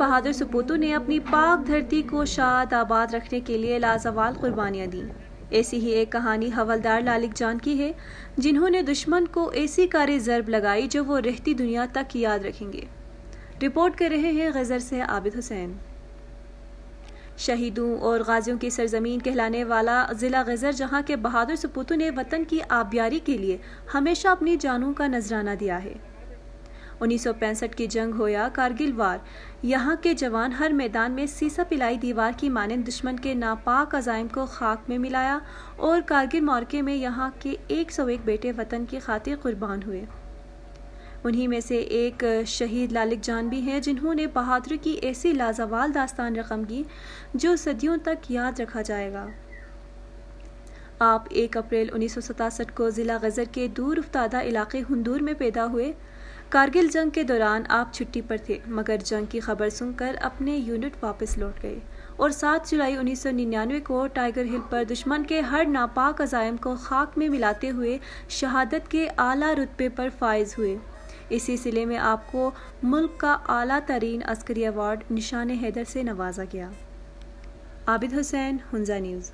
بہادر سپوتوں نے اپنی پاک دھرتی کو شاد آباد رکھنے کے لیے لازوال قربانیاں دیں۔ ایسی ہی ایک کہانی حوالدار لالک جان کی ہے، جنہوں نے دشمن کو ایسی کاری ضرب لگائی جو وہ رہتی دنیا تک یاد رکھیں گے۔ رپورٹ کر رہے ہیں غزر سے عابد حسین۔ شہیدوں اور غازیوں کی سرزمین کہلانے والا ضلع غزر، جہاں کے بہادر سپوتوں نے وطن کی آبیاری کے لیے ہمیشہ اپنی جانوں کا نذرانہ دیا ہے۔ 1965 کی جنگ ہو یا کارگل وار، یہاں کے جوان ہر میدان میں سیسا پلائی دیوار کی مانند دشمن کے ناپاک عزائم کو خاک میں ملایا اور کارگل معرکے میں یہاں کے 101 بیٹے وطن کی خاطر قربان ہوئے۔ انہی میں سے ایک شہید لالک جان بھی ہیں، جنہوں نے بہادری کی ایسی لازوال داستان رقم کی جو صدیوں تک یاد رکھا جائے گا۔ آپ 1 اپریل 1967 کو ضلع غزر کے دور افتادہ علاقے ہندور میں پیدا ہوئے۔ کارگل جنگ کے دوران آپ چھٹی پر تھے، مگر جنگ کی خبر سن کر اپنے یونٹ واپس لوٹ گئے اور 7 جولائی 1999 کو ٹائیگر ہل پر دشمن کے ہر ناپاک عزائم کو خاک میں ملاتے ہوئے شہادت کے اعلیٰ رتبے پر فائز ہوئے۔ اسی صلے میں آپ کو ملک کا اعلیٰ ترین عسکری ایوارڈ نشان حیدر سے نوازا گیا۔ عابد حسین، ہنزا نیوز۔